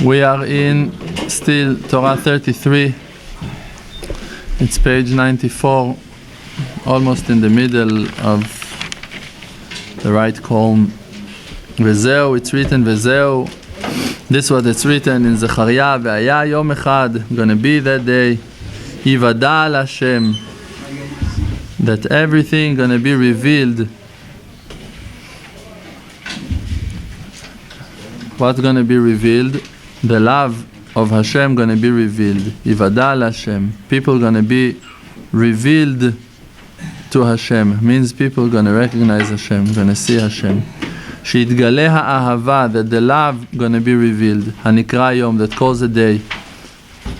We are in still Torah 33. It's page 94, almost in the middle of the right column. Vezeu, it's written Vezeu. This is what it's written in Zechariah. Ve'aya yom echad, gonna be that day. Yivada al Hashem, that everything gonna be revealed. What's gonna be revealed? The love of Hashem gonna be revealed. Yivada al Hashem. People gonna be revealed to Hashem. Means people gonna recognize Hashem, gonna see Hashem. Sheitgale ha'ahava, that the love gonna be revealed. Hanikra yom, that calls a day.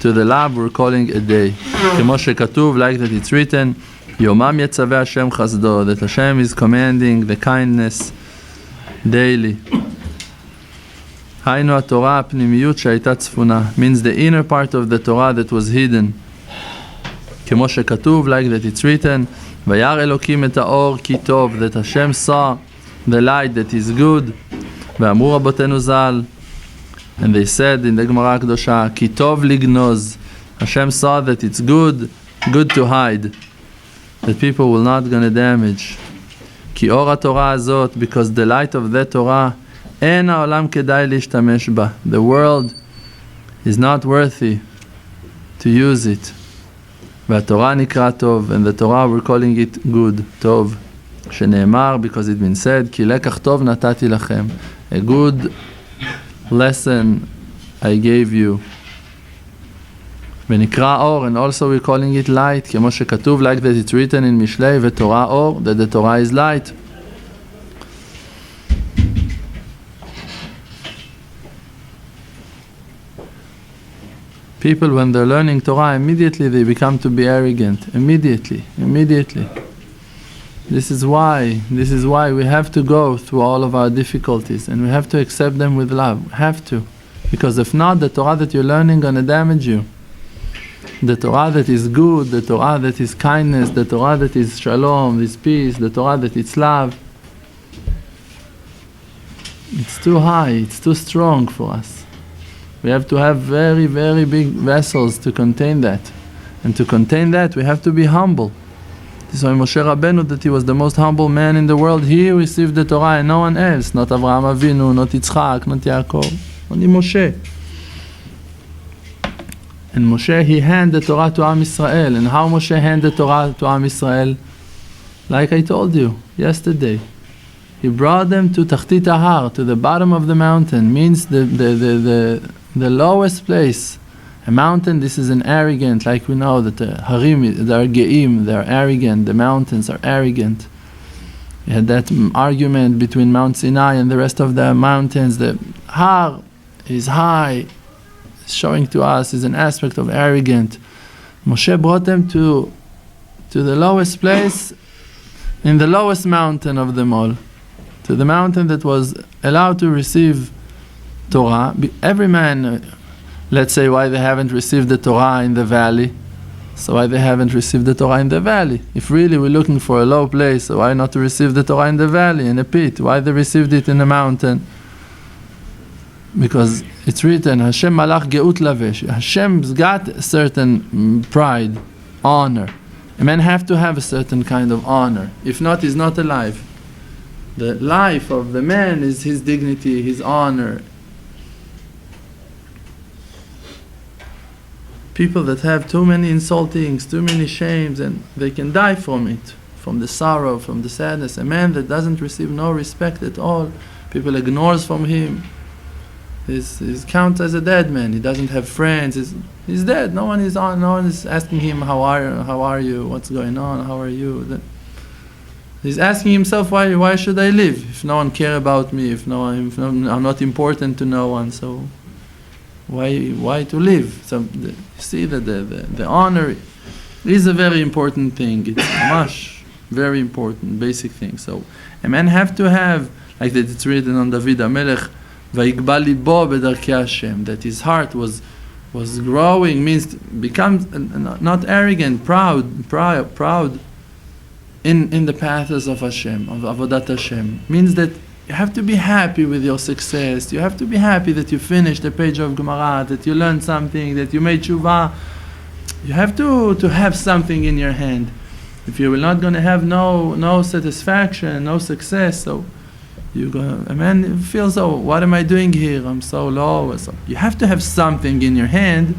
To the love we're calling a day. Kemo shekatuv, like that it's written, Yomam yetzaveh Hashem chasdo, that Hashem is commanding the kindness daily. Hainu HaTorah pnimiyut she'ayta tzfuna, means the inner part of the Torah that was hidden. Kemo shekatuv, like that it's written, Vayar Elokim et ha'or ki tov, that Hashem saw the light that is good. Ve'amru rabotenu zal, and they said in the Gemara Kedosha, Ki tov lignoz, Hashem saw that it's good to hide, that people will not gonna damage. Ki or HaTorah azot, because the light of that Torah, En ha'olam kedai lishtamesh ba, the world is not worthy to use it. VaTorah nikra tov, and the Torah we're calling it good, tov. Sheneemar, because it's been said, Ki lekach tov natati lachem, a good lesson I gave you. Venikra or, and also we're calling it light, Kemo shekatuv, like that it's written in Mishlei, VeTorah or, that the Torah is light. People, when they're learning Torah, immediately they become to be arrogant. Immediately. This is why we have to go through all of our difficulties, and we have to accept them with love. We have to. Because if not, the Torah that you're learning gonna damage you. The Torah that is good, the Torah that is kindness, the Torah that is shalom, is peace, the Torah that is love. It's too high, it's too strong for us. We have to have very, very big vessels to contain that. And to contain that, we have to be humble. This is why Moshe Rabbeinu, that he was the most humble man in the world. He received the Torah and no one else. Not Avraham Avinu, not Yitzchak, not Yaakov. Only Moshe. And Moshe, he handed the Torah to Am Yisrael. And how Moshe handed the Torah to Am Yisrael? Like I told you yesterday. He brought them to Tachtit Ahar, to the bottom of the mountain. Means the lowest place. A mountain, this is an arrogant, like we know that the Harim, they are Ge'im, they are arrogant, the mountains are arrogant. We had that argument between Mount Sinai and the rest of the mountains. The Har is high, showing to us is an aspect of arrogant. Moshe brought them to the lowest place, in the lowest mountain of them all, to the mountain that was allowed to receive Torah. Every man, let's say why they haven't received the Torah in the valley. So why they haven't received the Torah in the valley? If really we're looking for a low place, so why not to receive the Torah in the valley, in a pit? Why they received it in the mountain? Because it's written, Hashem malach geut lavesh. Hashem's got a certain pride, honor. A man have to have a certain kind of honor. If not, he's not alive. The life of the man is his dignity, his honor. People that have too many insultings, too many shames, and they can die from it, from the sorrow, from the sadness. A man that doesn't receive no respect at all, people ignores from him, he's counted as a dead man. He doesn't have friends. He's dead. No one is asking him, how are you, what's going on, how are you? He's asking himself, why should I live if no one care about me, if I'm not important to no one, so why to live? So you see that the honor is a very important thing. It's much very important, basic thing. So a man have to have, like that it's written on David HaMelech, Vayigba libo b'darkei Hashem, that his heart was growing, means becomes not arrogant, proud in the paths of Hashem, of Avodat Hashem. Means that You have to be happy with your success. You have to be happy that you finished a page of Gemara, that you learned something, that you made tshuva. You have to have something in your hand. If you're not going to have no satisfaction, no success, so a man feels, oh, what am I doing here? I'm so low. So you have to have something in your hand,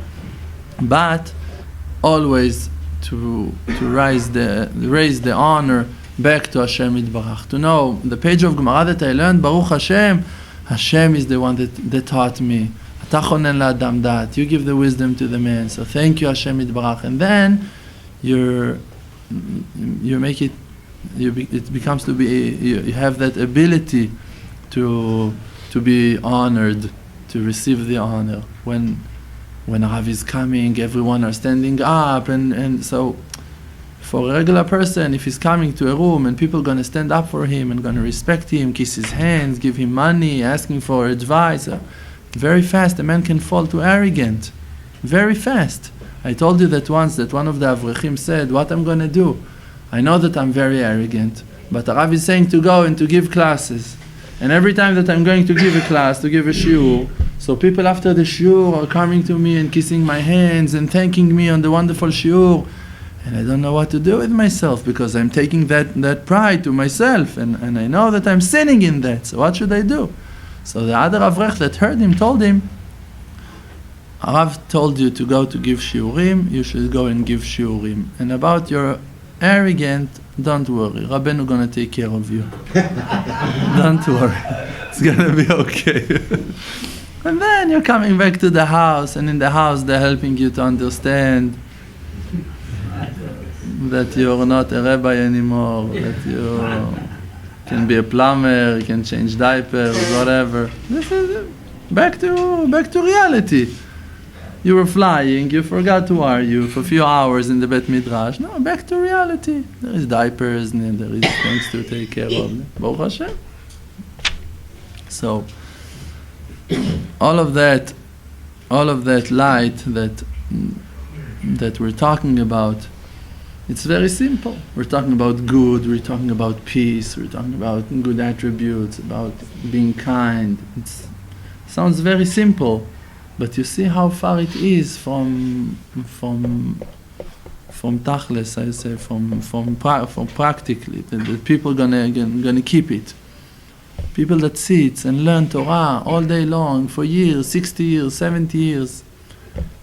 but always to raise the honor back to Hashem Yitbarach. To know the page of Gemara that I learned, Baruch Hashem, Hashem is the one that taught me. You give the wisdom to the man. So thank you, Hashem Yitbarach. And then you have that ability to be honored, to receive the honor. When Rav is coming, everyone are standing up, and so for a regular person, if he's coming to a room and people are going to stand up for him and going to respect him, kiss his hands, give him money, asking for advice, very fast a man can fall to arrogant. Very fast. I told you that once that one of the avrechim said, what I'm going to do? I know that I'm very arrogant, but the Rav is saying to go and to give classes. And every time that I'm going to give a class, to give a shiur, so people after the shiur are coming to me and kissing my hands and thanking me on the wonderful shiur. And I don't know what to do with myself because I'm taking that pride to myself and I know that I'm sinning in that. So what should I do? So the other avrech that heard him told him, Rav told you to go to give shiurim, you should go and give shiurim. And about your arrogant, don't worry. Rabbeinu gonna take care of you. Don't worry. It's gonna be okay. And then you're coming back to the house, and in the house they're helping you to understand that you're not a rabbi anymore, that you can be a plumber, you can change diapers, whatever. This is it. Back to reality. You were flying, you forgot who are you for a few hours in the Bet Midrash. No, back to reality. There is diapers and there is things to take care of. Baruch Hashem. So, all of that light that we're talking about, it's very simple. We're talking about good, we're talking about peace, we're talking about good attributes, about being kind. It sounds very simple. But you see how far it is from tachlis, I say, from practically. The people gonna keep it. People that sit and learn Torah all day long for years, 60 years, 70 years,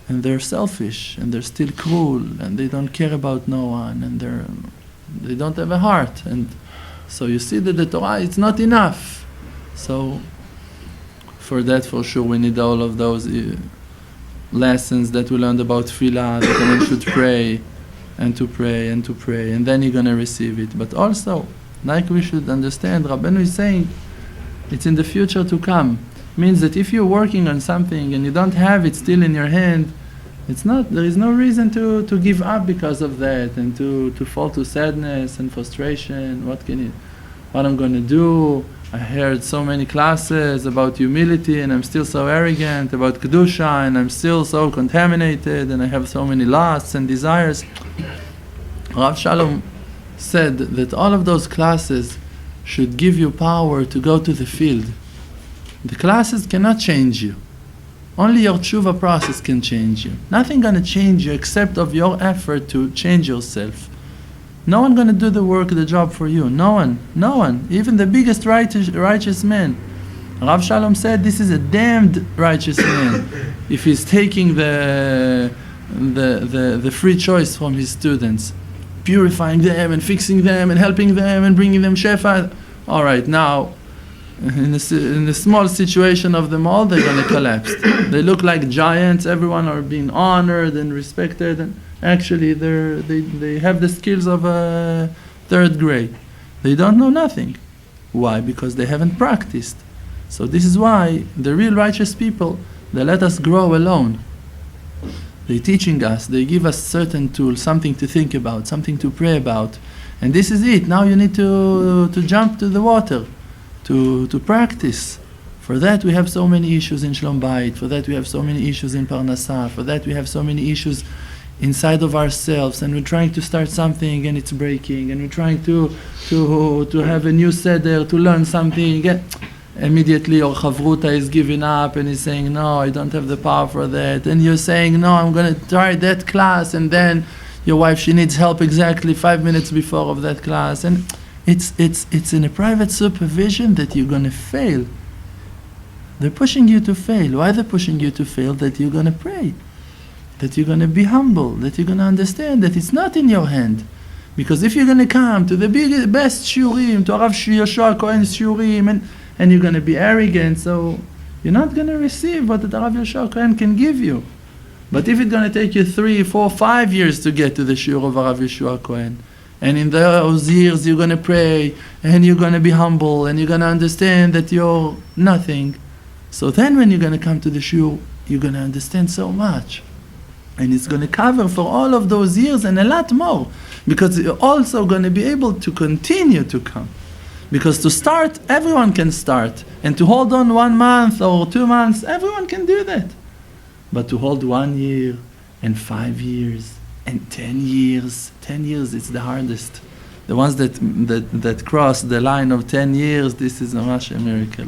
and they're selfish and they're still cruel and they don't care about no one and they don't have a heart. And so you see that the Torah is not enough. So. For that, for sure, we need all of those lessons that we learned about tefillah, that a man should pray, and to pray, and to pray, and then you're going to receive it. But also, like we should understand, Rabbeinu is saying, it's in the future to come. Means that if you're working on something and you don't have it still in your hand, there is no reason to give up because of that, and to fall to sadness and frustration. What I'm going to do? I heard so many classes about humility and I'm still so arrogant, about Kedusha and I'm still so contaminated and I have so many lusts and desires. Rav Shalom said that all of those classes should give you power to go to the field. The classes cannot change you. Only your tshuva process can change you. Nothing gonna change you except of your effort to change yourself. No one going to do the job for you. No one. Even the biggest righteous man. Rav Shalom said this is a damned righteous man if he's taking the free choice from his students, purifying them and fixing them and helping them and bringing them shefa. All right, now in the small situation of them all, they're going to collapse. They look like giants. Everyone are being honored and respected, and actually they have the skills of a third grade. They don't know nothing. Why? Because they haven't practiced. So this is why the real righteous people, they let us grow alone. They're teaching us, they give us certain tools, something to think about, something to pray about. And this is it. Now you need to jump to the water, to practice. For that we have so many issues in Shlom Bayit. For that we have so many issues in Parnasah. For that we have so many issues inside of ourselves, and we're trying to start something and it's breaking, and we're trying to have a new seder, to learn something, and immediately your chavruta is giving up and is saying, no, I don't have the power for that, and you're saying, no, I'm going to try that class, and then your wife, she needs help exactly 5 minutes before of that class, and it's in a private supervision that you're going to fail. They're pushing you to fail. Why they're pushing you to fail? That you're going to pray, that you're going to be humble, that you're going to understand that it's not in your hand. Because if you're going to come to the best shiurim, to Rav Yoshua Cohen's shiurim, and you're going to be arrogant, so you're not going to receive what the Rav Yoshua Cohen can give you. But if it's going to take you 3, 4, 5 years to get to the shiur of Rav Yoshua Cohen, and in those years you're going to pray, and you're going to be humble, and you're going to understand that you're nothing, so then when you're going to come to the shiur, you're going to understand so much. And it's going to cover for all of those years and a lot more. Because you're also going to be able to continue to come. Because to start, everyone can start. And to hold on 1 month or 2 months, everyone can do that. But to hold 1 year and 5 years and 10 years, 10 years is the hardest. The ones that cross the line of 10 years, this is mamash a miracle.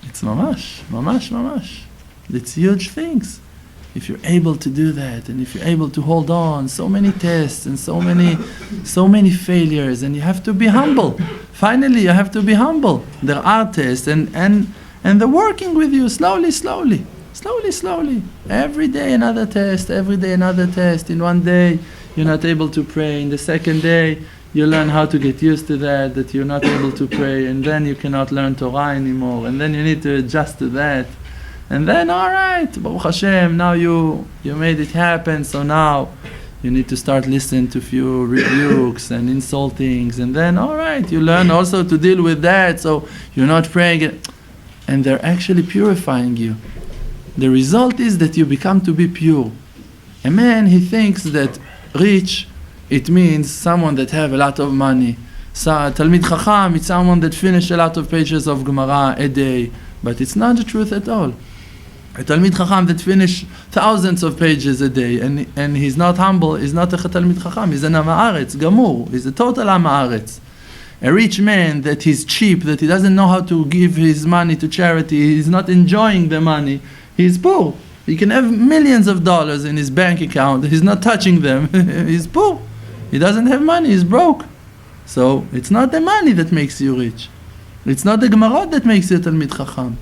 It's mamash. It's huge things. If you're able to do that, and if you're able to hold on, so many tests and so many failures, and you have to be humble. Finally, you have to be humble. There are tests, and they're working with you slowly. Every day another test, every day another test. In 1 day, you're not able to pray. In the second day, you learn how to get used to that you're not able to pray, and then you cannot learn Torah anymore, and then you need to adjust to that. And then, all right, Baruch Hashem, now you made it happen, so now you need to start listening to few rebukes and insultings, and then, all right, you learn also to deal with that, so you're not praying. And they're actually purifying you. The result is that you become to be pure. A man, he thinks that rich, it means someone that have a lot of money. Talmid Chacham, it's someone that finish a lot of pages of Gemara a day. But it's not the truth at all. A Talmid Chacham that finish thousands of pages a day, and he's not humble, he's not a Talmid Chacham, he's an Am Haaretz, Gamur, he's a total Am Haaretz. A rich man that he's cheap, that he doesn't know how to give his money to charity, he's not enjoying the money, he's poor. He can have millions of dollars in his bank account, he's not touching them, he's poor. He doesn't have money, he's broke. So it's not the money that makes you rich. It's not the Gemarot that makes you a Talmid Chacham.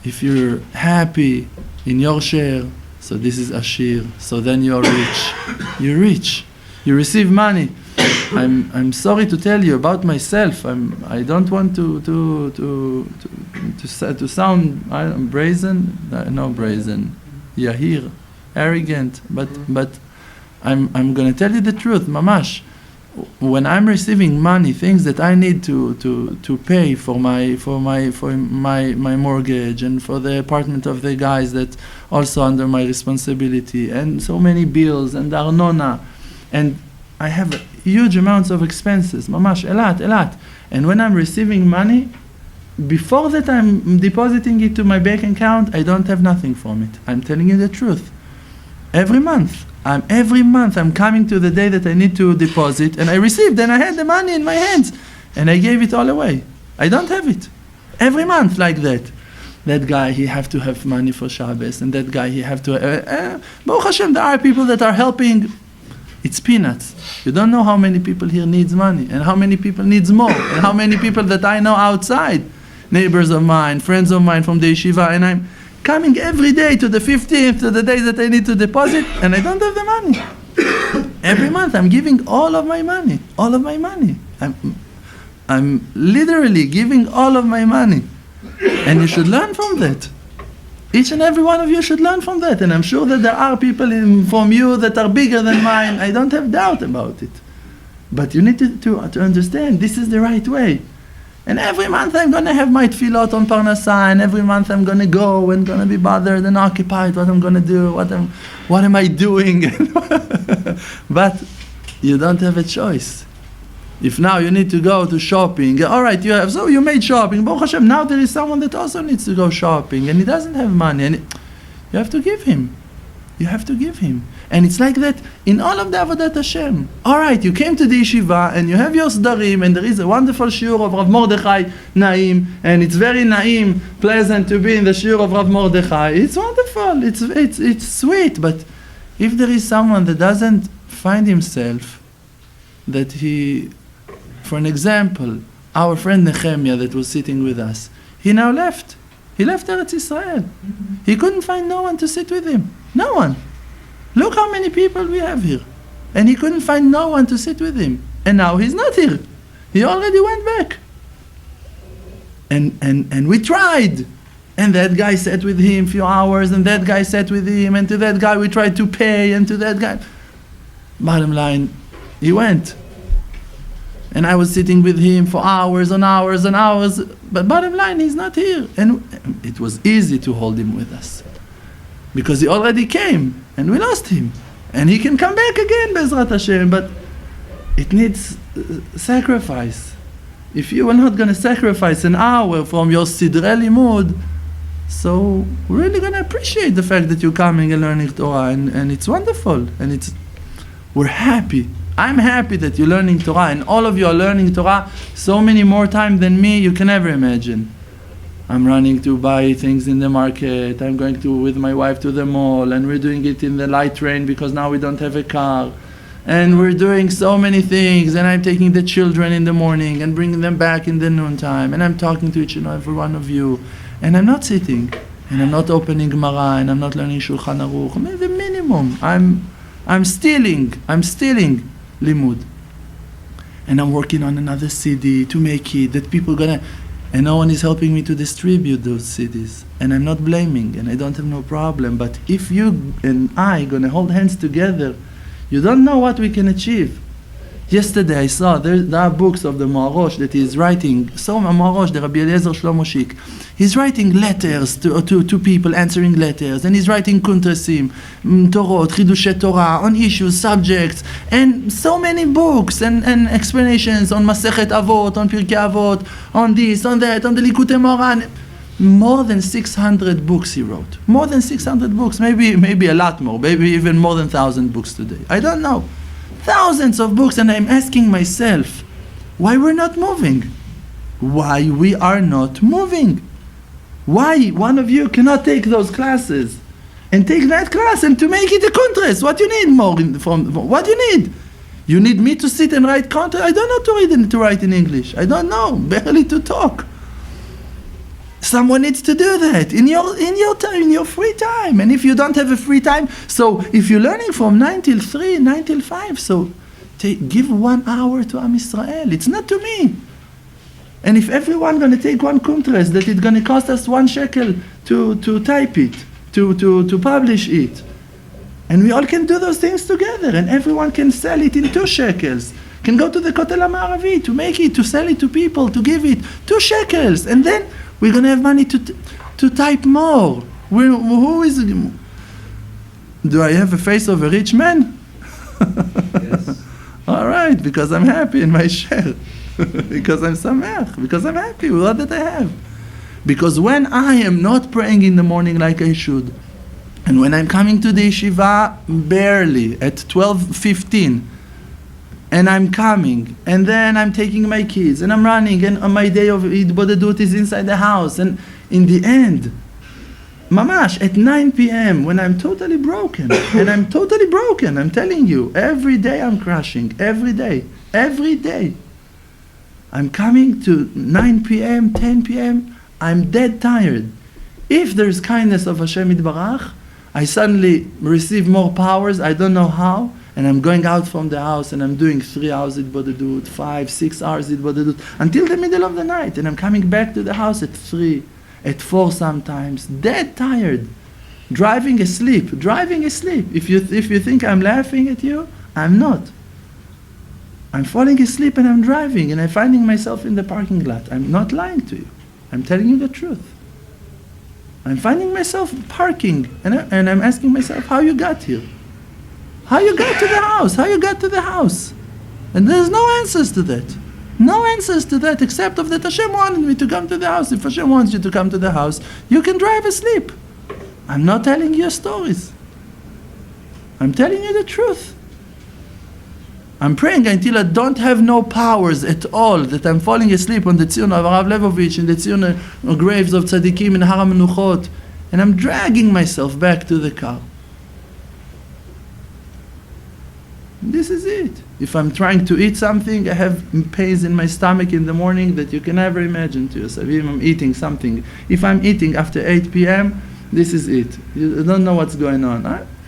If you're happy in your share, so this is Ashir, so then you're rich. You're rich. You receive money. I'm sorry to tell you about myself. I don't want to sound brazen. No brazen. Yahir, arrogant. But I'm going to tell you the truth, mamash. When I'm receiving money, things that I need to pay for my mortgage, and for the apartment of the guys that also under my responsibility, and so many bills and arnona, and I have huge amounts of expenses, mamash, a lot. And when I'm receiving money, before that I'm depositing it to my bank account, I don't have nothing from it. I'm telling you the truth. Every month I'm coming to the day that I need to deposit, and I received, and I had the money in my hands, and I gave it all away. I don't have it. Every month like that. That guy, he have to have money for Shabbos, and that guy, he have to... Baruch Hashem, there are people that are helping. It's peanuts. You don't know how many people here needs money, and how many people needs more, and how many people that I know outside, neighbors of mine, friends of mine from the yeshiva, and I'm coming every day to the 15th, to the day that I need to deposit, and I don't have the money. Every month I'm giving all of my money. I'm literally giving all of my money. And you should learn from that. Each and every one of you should learn from that. And I'm sure that there are people from you that are bigger than mine. I don't have doubt about it. But you need to understand this is the right way. And every month I'm going to have my tefillot on Parnassah, and every month I'm going to go and going to be bothered and occupied, what I'm going to do, what am I doing? But you don't have a choice. If now you need to go to shopping, all right, you made shopping, Baruch Hashem, now there is someone that also needs to go shopping, and he doesn't have money. And You have to give him. You have to give him. And it's like that in all of the Avodat Hashem. All right, you came to the yeshiva and you have your sdarim, and there is a wonderful shiur of Rav Mordechai Naim, and it's very naim, pleasant to be in the shiur of Rav Mordechai. It's wonderful. It's sweet. But if there is someone that doesn't find himself, that he, for an example, our friend Nehemiah that was sitting with us, he now left. He left Eretz Israel. He couldn't find no one to sit with him. No one. Look how many people we have here. And he couldn't find no one to sit with him. And now he's not here. He already went back. And we tried. And that guy sat with him a few hours, and that guy sat with him, and to that guy we tried to pay, and to that guy. Bottom line, he went. And I was sitting with him for hours and hours and hours. But bottom line, he's not here. And it was easy to hold him with us, because he already came, and we lost him. And he can come back again, Bezrat Hashem, but it needs sacrifice. If you are not going to sacrifice an hour from your Sidrei Limud, so we're really going to appreciate the fact that you're coming and learning Torah, and it's wonderful, and we're happy. I'm happy that you're learning Torah, and all of you are learning Torah so many more times than me you can ever imagine. I'm running to buy things in the market, I'm going with my wife to the mall, and we're doing it in the light train because now we don't have a car. And we're doing so many things, and I'm taking the children in the morning and bringing them back in the noontime, and I'm talking to each and every one of you, and I'm not sitting, and I'm not opening Gemara, and I'm not learning Shulchan Aruch. I mean, the minimum. I'm stealing limud. And I'm working on another CD to make it that people gonna, and no one is helping me to distribute those CDs. And I'm not blaming, and I don't have no problem. But if you and I gonna hold hands together, you don't know what we can achieve. Yesterday I saw there are books of the Moharan that he is writing. So Moharan, the Rabbi Eliezer Shlomo Shik, he's writing letters to people, answering letters, and he's writing kuntresim, Torot, Chidush Torah, on issues, subjects, and so many books and explanations on Masechet Avot, on Pirkei Avot, on this, on that, on the Likutey Moharan. More than 600 books he wrote. More than 600 books, maybe a lot more, maybe even more than 1,000 books today. I don't know. Thousands of books, and I'm asking myself, why we're not moving? Why we are not moving? Why one of you cannot take those classes and take that class and to make it a contrast? What you need more from what you need? You need me to sit and write contrast? I don't know to read and to write in English. I don't know, barely to talk. Someone needs to do that in your time, in your free time. And if you don't have a free time, so if you're learning from 9 till 3, 9 till 5, so give 1 hour to Am Yisrael. It's not to me. And if everyone going to take one contrast, that it's going to cost us 1 shekel to type it, to publish it. And we all can do those things together, and everyone can sell it in 2 shekels. Can go to the Kotel HaMa'aravi to make it, to sell it to people, to give it 2 shekels. And then we're going to have money to type more. Who is... Do I have a face of a rich man? Yes. All right, because I'm happy in my share. Because I'm sameach. Because I'm happy with all that I have. Because when I am not praying in the morning like I should, and when I'm coming to the yeshiva barely at 12:15, and I'm coming, and then I'm taking my kids, and I'm running, and on my day of hitbodedut is inside the house, and in the end, mamash, at 9 p.m., when I'm totally broken, and I'm totally broken, I'm telling you, every day I'm crashing, every day, I'm coming to 9 p.m., 10 p.m., I'm dead tired. If there's kindness of Hashem Yitbarach, I suddenly receive more powers, I don't know how, and I'm going out from the house and I'm doing 3 hours hitbodedut, 5, 6 hours hitbodedut, until the middle of the night, and I'm coming back to the house at 3, at 4 sometimes, dead tired, driving asleep. If you think I'm laughing at you, I'm not. I'm falling asleep and I'm driving, and I'm finding myself in the parking lot. I'm not lying to you. I'm telling you the truth. I'm finding myself parking, and I'm asking myself, how you got here? How you got to the house? And there's no answers to that. No answers to that, except that Hashem wanted me to come to the house. If Hashem wants you to come to the house, you can drive asleep. I'm not telling you stories. I'm telling you the truth. I'm praying until I don't have no powers at all, that I'm falling asleep on the Tzion of Rav Levovich and the Tzion graves of Tzadikim in Har HaMenuchot, and I'm dragging myself back to the car. This is it. If I'm trying to eat something, I have pains in my stomach in the morning that you can never imagine to yourself. Even if I'm eating something. If I'm eating after 8 p.m., this is it. You don't know what's going on.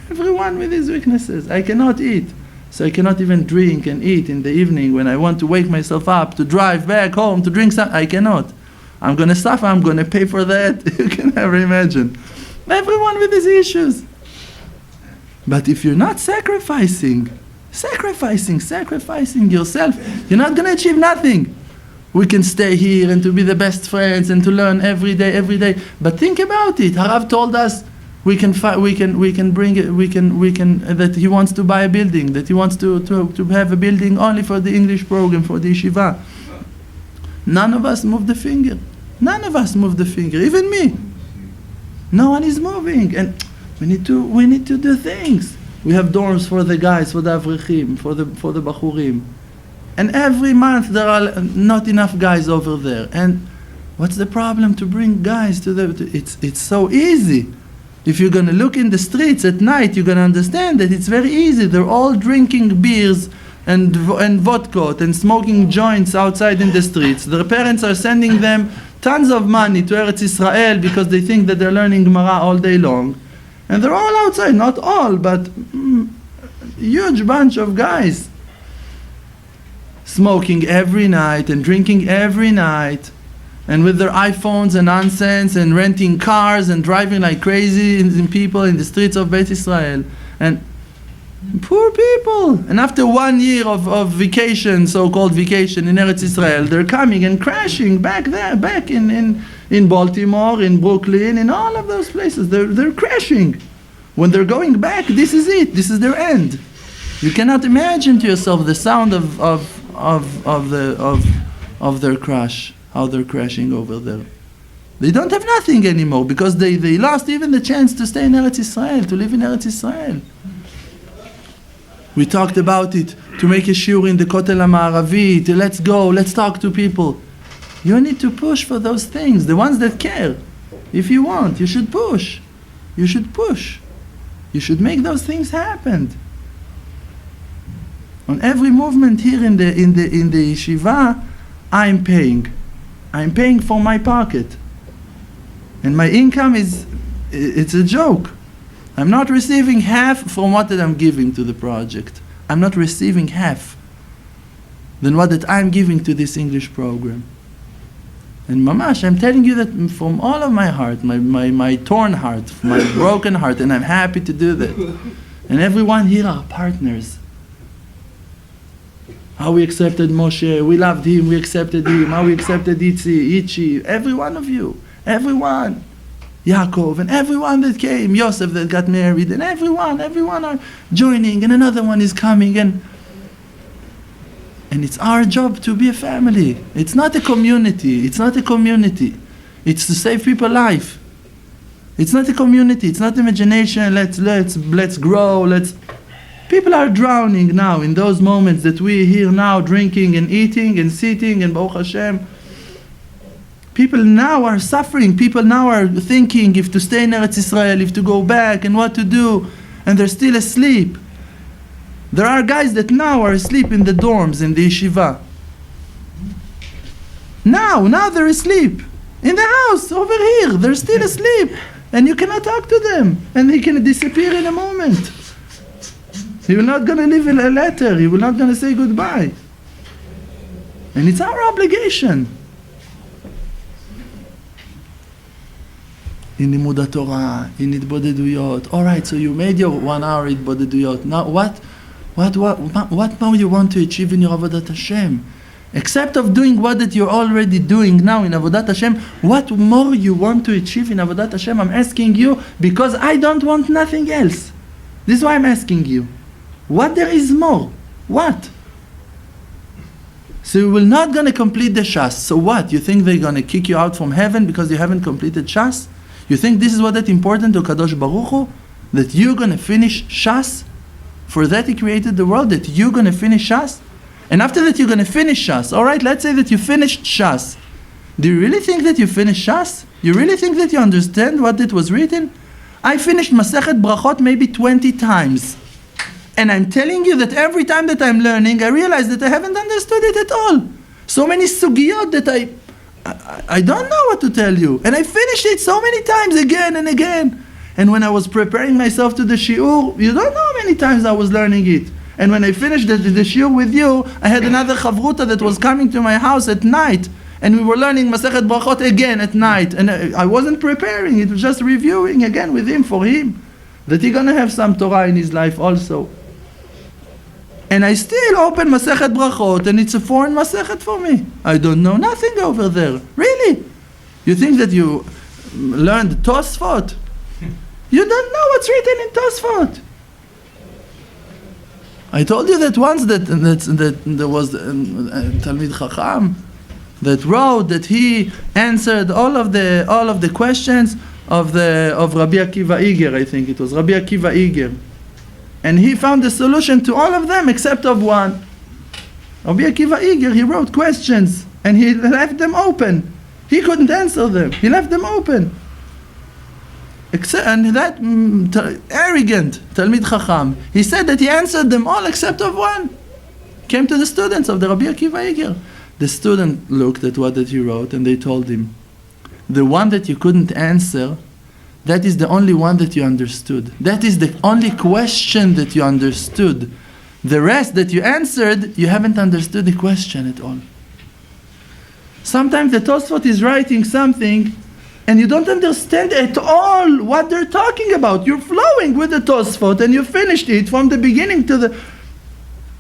Everyone with his weaknesses. I cannot eat. So I cannot even drink and eat in the evening when I want to wake myself up, to drive back home, to drink something. I cannot. I'm going to suffer. I'm going to pay for that. You can never imagine. Everyone with his issues. But if you're not sacrificing yourself, you're not going to achieve nothing. We can stay here and to be the best friends and to learn every day. But think about it. Harav told us that he wants to buy a building, that he wants to have a building only for the English program, for the yeshiva. None of us moved the finger. Even me. No one is moving, and we need to do things. We have dorms for the guys, for the avrechim, for the bachurim. And every month there are not enough guys over there. And what's the problem to bring guys to it's so easy. If you're going to look in the streets at night, you're going to understand that it's very easy. They're all drinking beers and vodka and smoking joints outside in the streets. Their parents are sending them tons of money to Eretz Israel because they think that they're learning Gemara all day long. And they're all outside, not all, but huge bunch of guys smoking every night and drinking every night, and with their iPhones and nonsense and renting cars and driving like crazy in people in the streets of Beit Israel. And poor people. And after 1 year of vacation, so-called vacation in Eretz Israel, they're coming and crashing back there, back in Baltimore, in Brooklyn, in all of those places. They're crashing. When they're going back, this is it. This is their end. You cannot imagine to yourself the sound of their crash, how they're crashing over there. They don't have nothing anymore because they lost even the chance to stay in Eretz Israel, to live in Eretz Israel. We talked about it, to make a shiur in the Kotel HaMa'aravi, let's go, let's talk to people. You need to push for those things, the ones that care. If you want, you should push. You should push. You should make those things happen. On every movement here in the yeshiva, I'm paying. I'm paying for my pocket. And my income it's a joke. I'm not receiving half from what that I'm giving to the project. I'm not receiving half than what that I'm giving to this English program. And mamash, I'm telling you that from all of my heart, my torn heart, my broken heart, and I'm happy to do that. And everyone here are partners. How we accepted Moshe, we loved him, we accepted him. How we accepted Ichi, every one of you, everyone. Yaakov, and everyone that came, Yosef that got married, and everyone are joining, and another one is coming, and it's our job to be a family. It's not a community. It's to save people's life. It's not a community. It's not imagination. Let's grow. People are drowning now in those moments that we here now, drinking and eating and sitting, and Baruch Hashem. People now are suffering. People now are thinking if to stay in Eretz Israel, if to go back, and what to do, and they're still asleep. There are guys that now are asleep in the dorms, in the yeshiva. Now they're asleep. In the house, over here, they're still asleep. And you cannot talk to them. And they can disappear in a moment. You're not going to leave a letter. You're not going to say goodbye. And it's our obligation. In Limud Torah, in hitbodedut. All right, so you made your 1 hour hitbodedut. Now what more you want to achieve in your avodat Hashem? Except of doing what that you're already doing now in avodat Hashem, what more you want to achieve in avodat Hashem? I'm asking you because I don't want nothing else. This is why I'm asking you. What there is more? What? So we're not going to complete the Shas. So what? You think they're going to kick you out from heaven because you haven't completed Shas? You think this is what that's important to Kadosh Baruch Hu? That you're going to finish Shas? For that He created the world, that you're going to finish Shas? And after that you're going to finish Shas. Alright, let's say that you finished Shas. Do you really think that you finished Shas? You really think that you understand what it was written? I finished Masechet Brachot maybe 20 times. And I'm telling you that every time that I'm learning, I realize that I haven't understood it at all. So many sugiyot that I don't know what to tell you. And I finished it so many times again and again. And when I was preparing myself to the Shiur, you don't know how many times I was learning it. And when I finished the Shiur with you, I had another chavruta that was coming to my house at night. And we were learning Masechet Brachot again at night. And I wasn't preparing, it was just reviewing again with him, for him. That he's going to have some Torah in his life also. And I still open Masechet Brachot and it's a foreign Masechet for me. I don't know nothing over there. Really? You think that you learned Tosfot? You don't know what's written in Tosfot. I told you that once that there was a Talmid Chacham that wrote that he answered all of the questions of Rabbi Akiva Iger, I think it was Rabbi Akiva Iger, and he found the solution to all of them except of one. Rabbi Akiva Iger, he wrote questions and he left them open. He couldn't answer them. He left them open. And that arrogant Talmid Chacham, he said that he answered them all except of one. Came to the students of the Rabbi Akiva Iger. The student looked at what that he wrote and they told him, the one that you couldn't answer, that is the only one that you understood. That is the only question that you understood. The rest that you answered, you haven't understood the question at all. Sometimes the Tosfot is writing something and you don't understand at all what they're talking about. You're flowing with the Tosfot and you finished it from the beginning to the...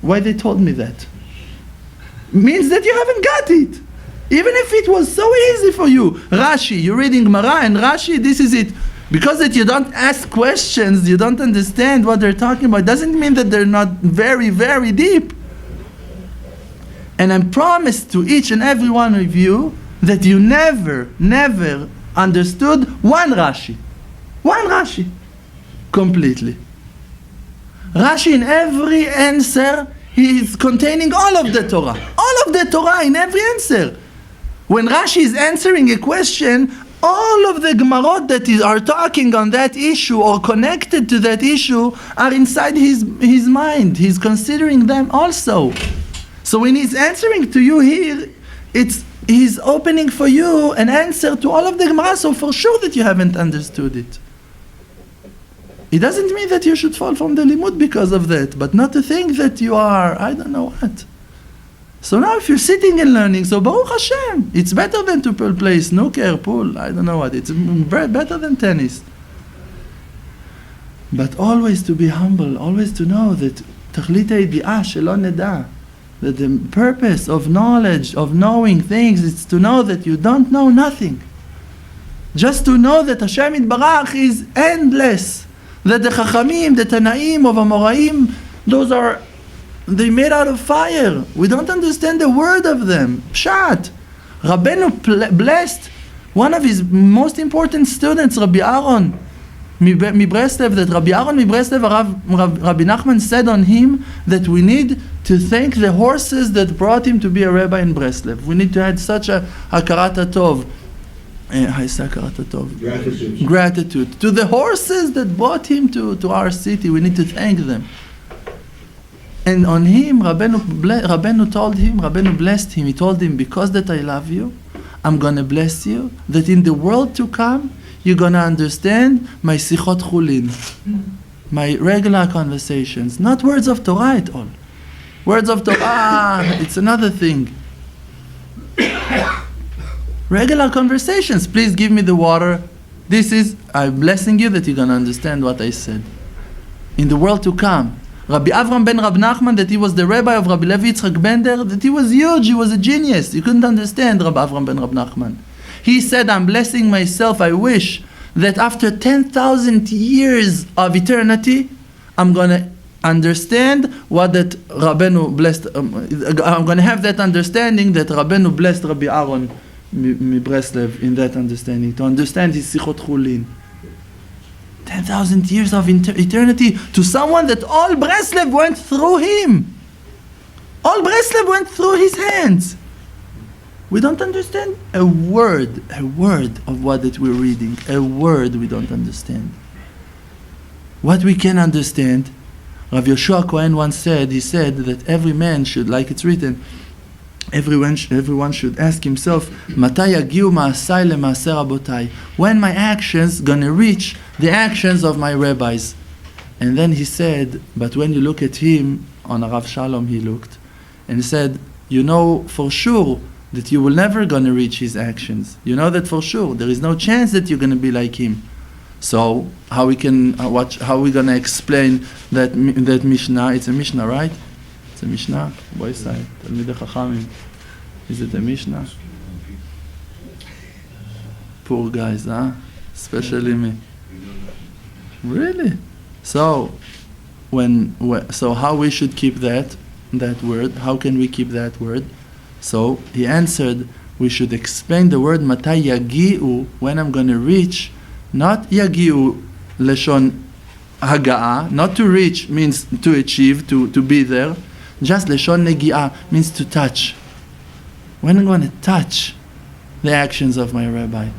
Why they told me that? Means that you haven't got it. Even if it was so easy for you. Rashi, you're reading Gemara and Rashi, this is it. Because that you don't ask questions, you don't understand what they're talking about, doesn't mean that they're not very, very deep. And I promise to each and every one of you that you never understood one Rashi. One Rashi. Completely. Rashi in every answer, he is containing all of the Torah. All of the Torah in every answer. When Rashi is answering a question, all of the Gemarot that are talking on that issue or connected to that issue are inside his mind. He's considering them also. So when he's answering to you here, he's opening for you an answer to all of the Gemara, so for sure that you haven't understood it. It doesn't mean that you should fall from the limud because of that, but not to think that you are, I don't know what. So now if you're sitting and learning, so Baruch Hashem, it's better than to play snooker, pool, I don't know what, it's better than tennis. But always to be humble, always to know that Tachlit Hidi'ah shelo neda, that the purpose of knowledge, of knowing things, is to know that you don't know nothing. Just to know that Hashem Yitbarach is endless. That the Chachamim, the Tanaim of Amoraim, they made out of fire. We don't understand a word of them. Pshat. Rabbeinu blessed one of his most important students, Rabbi Aaron Mibreslev, that Rabbi Aaron Mibreslev, Rabbi Nachman said on him that we need to thank the horses that brought him to be a rabbi in Breslev. We need to add such a hakarat tov. Gratitude to the horses that brought him to our city. We need to thank them. And on him, Rabbeinu told him, Rabbeinu blessed him. He told him, because that I love you, I'm going to bless you, that in the world to come, you're going to understand my sichot chulin, my regular conversations, not words of Torah at all. Words of Torah, it's another thing. Regular conversations. Please give me the water. I'm blessing you that you're going to understand what I said. In the world to come. Rabbi Avram ben Rebbe Nachman, that he was the rabbi of Rabbi Levi Yitzchak Bender, that he was huge, he was a genius. You couldn't understand Rabbi Avram ben Rebbe Nachman. He said, I'm blessing myself. I wish that after 10,000 years of eternity, I'm going to understand what that Rabbeinu blessed. I'm going to have that understanding that Rabbeinu blessed Rabbi Aaron Breslev in that understanding, to understand his Sichot Chulin. 10,000 years of eternity to someone that all Breslev went through him. All Breslev went through his hands. We don't understand a word of what that we're reading. A word we don't understand. What we can understand, Rav Yoshua Cohen once said, he said that every man should, like it's written, everyone should ask himself, Matai yagiu ma'asai le'ma'aseh rabotai? When my actions gonna reach the actions of my rabbis? And then he said, but when you look at him, on Rav Shalom he looked, and he said, you know for sure that you will never gonna reach his actions. You know that for sure. There is no chance that you're gonna be like him. So how we can how we gonna explain that Mishnah? It's a Mishnah, right? It's a Mishnah. Boy side, Talmidei Chachamim. Is it a Mishnah? Poor guys, huh? Especially me. Really? So so how we should keep that word? How can we keep that word? So he answered, we should explain the word Matai yagiu, when I'm going to reach, not yagiu leshon haga'a, not to reach means to achieve, to be there, just leshon negi'a means to touch. When I'm going to touch the actions of my rabbi.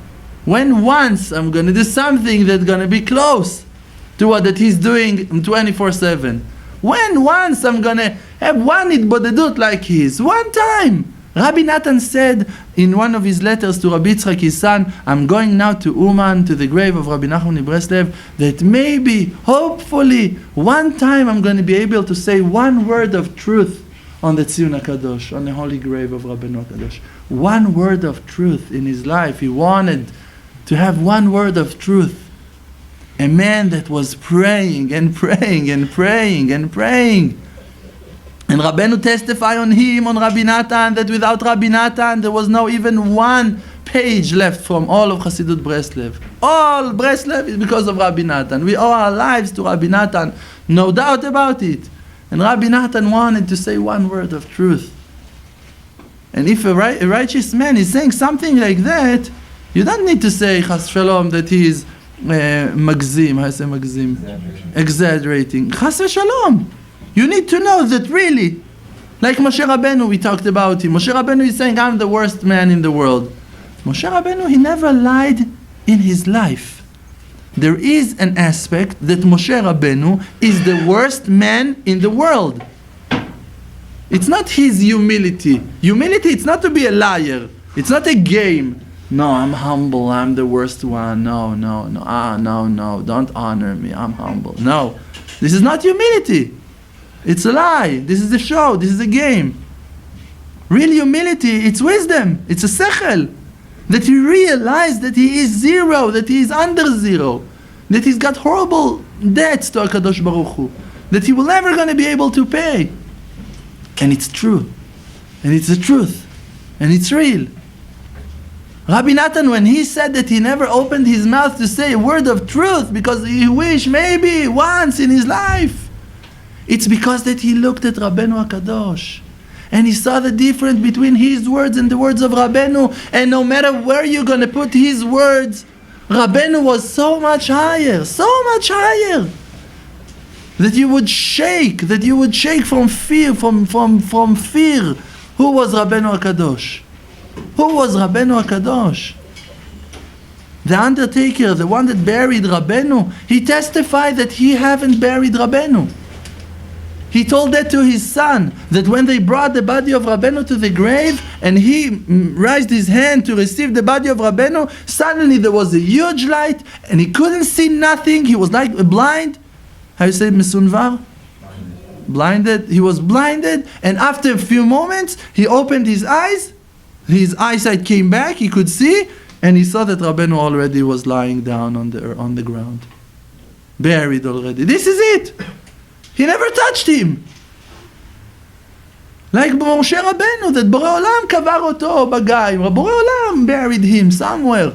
When once I'm going to do something that's going to be close to what that he's doing 24/7. When once I'm going to have one hitbodedut like his, one time. Rabbi Natan said in one of his letters to Rabbi Yitzchak, his son, I'm going now to Uman, to the grave of Rabbi Nachman in Breslev, that maybe, hopefully, one time I'm going to be able to say one word of truth on the Tziyun HaKadosh, on the holy grave of Rabbi HaKadosh. One word of truth in his life. He wanted to have one word of truth. A man that was praying and praying and praying and praying. And Rabbeinu testify on him, on Rabbi Natan, that without Rabbi Natan there was no even one page left from all of Hasidut Breslev. All Breslev is because of Rabbi Natan. We owe our lives to Rabbi Natan, no doubt about it. And Rabbi Natan wanted to say one word of truth. And if a righteous man is saying something like that, you don't need to say, Chas Shalom, that he is magzim. How I say magzim? Exaggerating. Chas Shalom. You need to know that really, like Moshe Rabbeinu, we talked about him. Moshe Rabbeinu is saying, I'm the worst man in the world. Moshe Rabbeinu, he never lied in his life. There is an aspect that Moshe Rabbeinu is the worst man in the world. It's not his humility. Humility, it's not to be a liar. It's not a game. No, I'm humble, I'm the worst one. No. No, don't honor me, I'm humble. No, this is not humility. It's a lie. This is a show. This is a game. Real humility, it's wisdom. It's a sechel. That he realized that he is zero, that he is under zero, that he's got horrible debts to HaKadosh Baruch Hu, that he will never going to be able to pay. And it's true. And it's the truth. And it's real. Rabbi Natan, when he said that he never opened his mouth to say a word of truth because he wished maybe once in his life, it's because that he looked at Rabbeinu HaKadosh and he saw the difference between his words and the words of Rabbeinu, and no matter where you're going to put his words, Rabbeinu was so much higher, that you would shake from fear, from fear. Who was Rabbeinu HaKadosh? Who was Rabbeinu HaKadosh? The undertaker, the one that buried Rabbeinu, he testified that he haven't buried Rabbeinu. He told that to his son, that when they brought the body of Rabbeinu to the grave, and he raised his hand to receive the body of Rabbeinu, suddenly there was a huge light, and he couldn't see nothing. He was like blind. How you say mesunvar? Blinded. He was blinded, and after a few moments, he opened his eyes. His eyesight came back. He could see, and he saw that Rabbeinu already was lying down on the ground, buried already. This is it. He never touched him. Like Moshe Rabbeinu, that Borei Olam kavar oto b'gayim. Borei Olam buried him somewhere.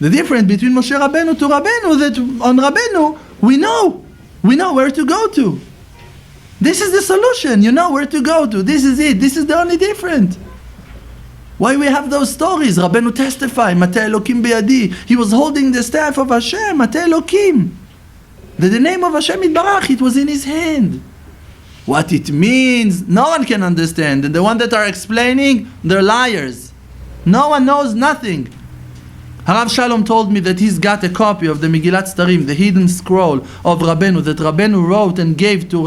The difference between Moshe Rabbeinu to Rabbeinu, that on Rabbeinu, we know where to go to. This is the solution. You know where to go to. This is it. This is the only difference. Why we have those stories? Rabbeinu testify, Mate Elokim biyadi. He was holding the staff of Hashem, Mate Elokim. The name of Hashem Yitbarach, it was in his hand. What it means, no one can understand. And the ones that are explaining, they're liars. No one knows nothing. Harav Shalom told me that he's got a copy of the Megillat Starim, the hidden scroll of Rabbeinu, that Rabbeinu wrote and gave to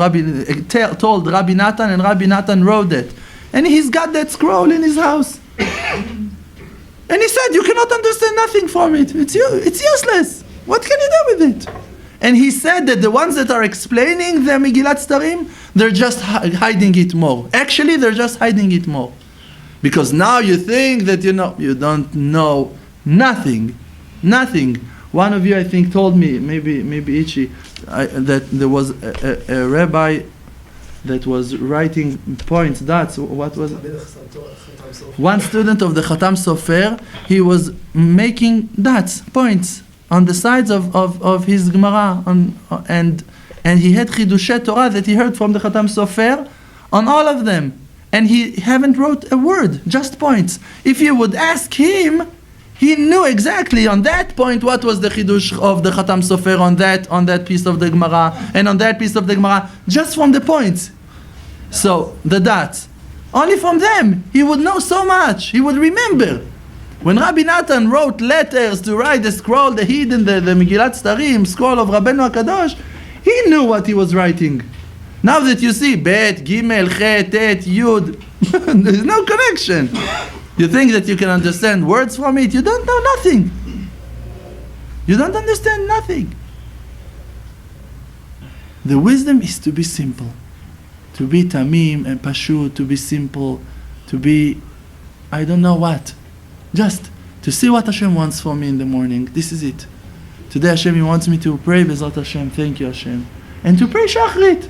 told Rabbi Natan, and Rabbi Natan wrote it. And he's got that scroll in his house. And he said, you cannot understand nothing from it. It's useless. What can you do with it? And he said that the ones that are explaining the Megillat Starim, they're just hiding it more. Actually, they're just hiding it more. Because now you think that you don't know nothing. One of you, I think, told me, maybe Ichi, that there was a rabbi that was writing points, dots. What was it? One student of the Khatam Sofer, he was making dots, points, on the sides of his Gemara, and he had Chidushei Torah that he heard from the Khatam Sofer on all of them. And he haven't wrote a word, just points. If you would ask him, he knew exactly on that point what was the Chidush of the Khatam Sofer on that piece of the Gemara, and on that piece of the Gemara, just from the points. So, the dots. Only from them, he would know so much, he would remember. When Rabbi Natan wrote letters to write the scroll, the hidden, the Megillat Starim, scroll of Rabbeinu HaKadosh, he knew what he was writing. Now that you see Bet, Gimel, Chet, Tet, Yud, there's no connection. You think that you can understand words from it, you don't know nothing. You don't understand nothing. The wisdom is to be simple. To be tamim and pashut, to be simple, to be, I don't know what. Just to see what Hashem wants for me in the morning. This is it. Today Hashem, He wants me to pray Bezat Hashem. Thank you Hashem. And to pray Shachrit.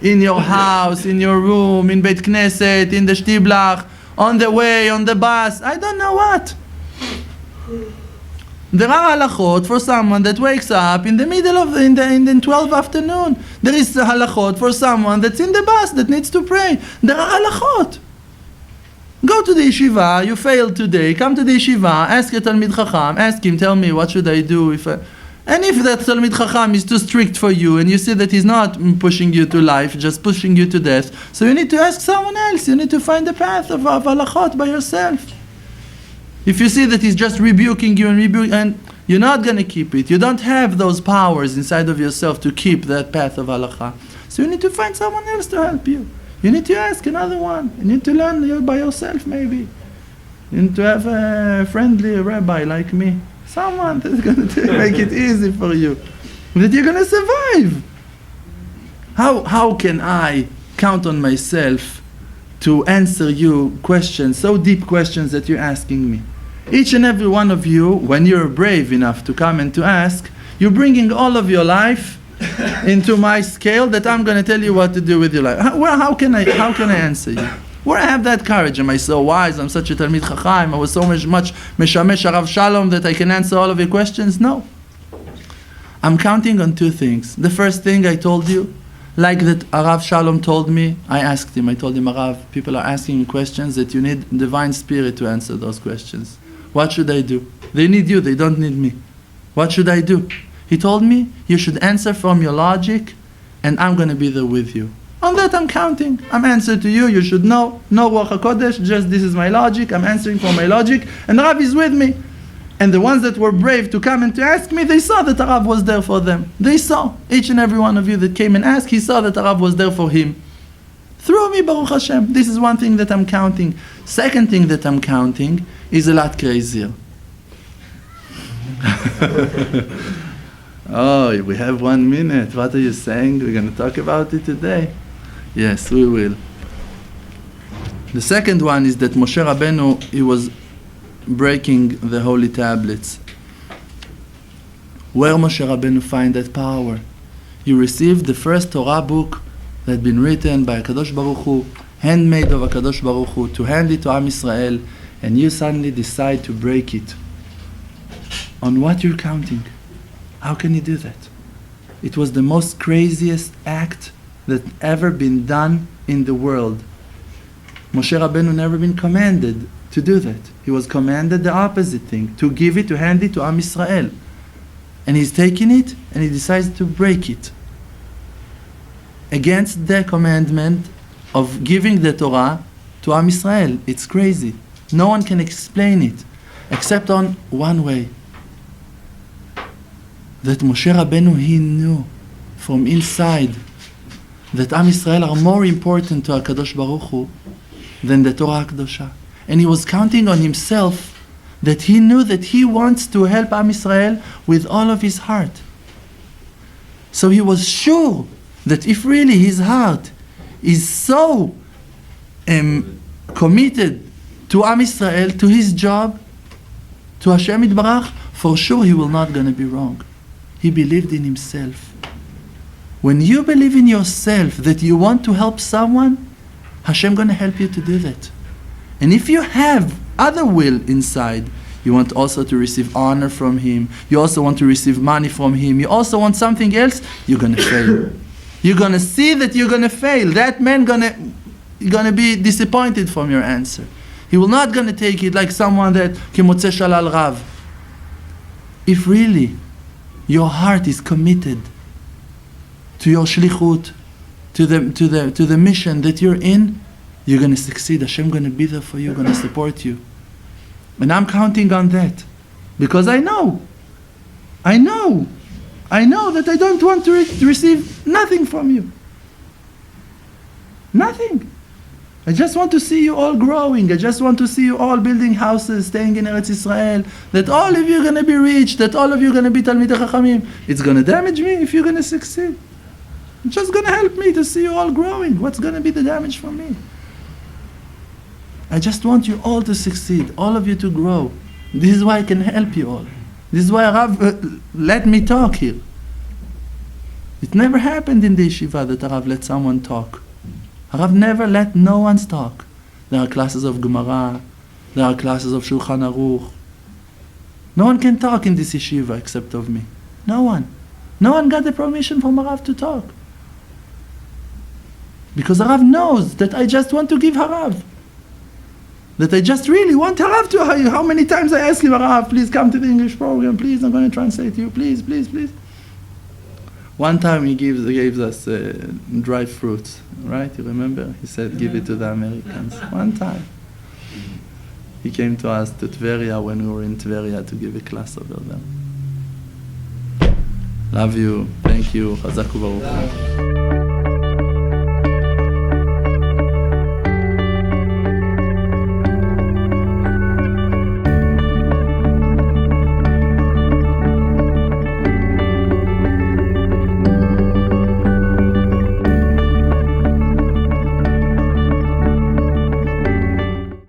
In your house, in your room, in Beit Knesset, in the Shtiblach, on the way, on the bus, I don't know what. There are halachot for someone that wakes up in the middle of in the 12 afternoon. There is halachot for someone that's in the bus that needs to pray. There are halachot. Go to the yeshiva, you failed today, come to the yeshiva, ask a Talmid Chacham, ask him, tell me, what should I do? And if that Talmid Chacham is too strict for you, and you see that he's not pushing you to life, just pushing you to death, so you need to ask someone else, you need to find the path of halachot by yourself. If you see that he's just rebuking you and you're not going to keep it, you don't have those powers inside of yourself to keep that path of halakha, so you need to find someone else to help you. You need to ask another one. You need to learn by yourself maybe. You need to have a friendly rabbi like me. Someone that's going to make it easy for you. That you're going to survive. How can I count on myself to answer you questions, so deep questions that you're asking me? Each and every one of you, when you're brave enough to come and to ask, you're bringing all of your life into my scale that I'm going to tell you what to do with your life. How can I answer you? Where I have that courage? Am I so wise? I'm such a Talmid Chacham. I was so much Meshamesh Harav Shalom that I can answer all of your questions? No. I'm counting on two things. The first thing I told you, like that Harav Shalom told me, I asked him, I told him, Harav, people are asking you questions that you need divine spirit to answer those questions. What should I do? They need you, they don't need me. What should I do? He told me, you should answer from your logic, and I'm going to be there with you. On that I'm counting. I'm answering to you, you should know. No Ruach HaKodesh, just this is my logic, I'm answering from my logic, and Rav is with me. And the ones that were brave to come and to ask me, they saw that Rav was there for them. They saw. Each and every one of you that came and asked, he saw that Rav was there for him. Through me, Baruch Hashem. This is one thing that I'm counting. Second thing that I'm counting is a lot crazier. Oh, we have 1 minute. What are you saying? We're going to talk about it today? Yes, we will. The second one is that Moshe Rabbeinu, he was breaking the holy tablets. Where Moshe Rabbeinu find that power? You received the first Torah book that had been written by HaKadosh Baruch Hu, handmade of HaKadosh Baruch Hu, to hand it to Am Yisrael, and you suddenly decide to break it. On what you're counting? How can you do that? It was the most craziest act that ever been done in the world. Moshe Rabbeinu never been commanded to do that. He was commanded the opposite thing, to give it, to hand it to Am Israel. And he's taking it and he decides to break it. Against the commandment of giving the Torah to Am Israel. It's crazy. No one can explain it except on one way. That Moshe Rabbeinu, he knew from inside that Am Israel are more important to HaKadosh Baruch Hu than the Torah HaKadosha. And he was counting on himself that he knew that he wants to help Am Israel with all of his heart. So he was sure that if really his heart is so committed to Am Israel, to his job, to Hashem Yitbarach, for sure he will not going to be wrong. He believed in himself. When you believe in yourself that you want to help someone, Hashem going to help you to do that. And if you have other will inside, you want also to receive honor from him, you also want to receive money from him, you also want something else, you're going to fail. You're going to see that you're going to fail. That man you're going to be disappointed from your answer. He will not going to take it like someone that kemotze shalal rav. If really your heart is committed to your shlichut, to the mission that you're in, you're going to succeed. Hashem going to be there for you, going to support you. And I'm counting on that. Because I know that I don't want to receive nothing from you. Nothing. I just want to see you all growing. I just want to see you all building houses, staying in Eretz Israel. That all of you are going to be rich. That all of you are going to be Talmidei Chachamim. It's going to damage me if you're going to succeed. It's just going to help me to see you all growing. What's going to be the damage for me? I just want you all to succeed. All of you to grow. This is why I can help you all. This is why Rav let me talk here. It never happened in the yeshiva that Rav let someone talk. Rav never let no one talk. There are classes of Gemara. There are classes of Shulchan Aruch. No one can talk in this yeshiva except of me. No one. No one got the permission from Rav to talk. Because Rav knows that I just want to give Harav. That I just really want Harav to. How many times I ask him, Harav, please come to the English program. Please, I'm going to translate to you. Please, please, please. One time he gave us dried fruits, right? You remember? He said, give it to the Americans. One time. He came to us to Tveria when we were in Tveria to give a class over them. Love you. Thank you. Chazak u'baruch.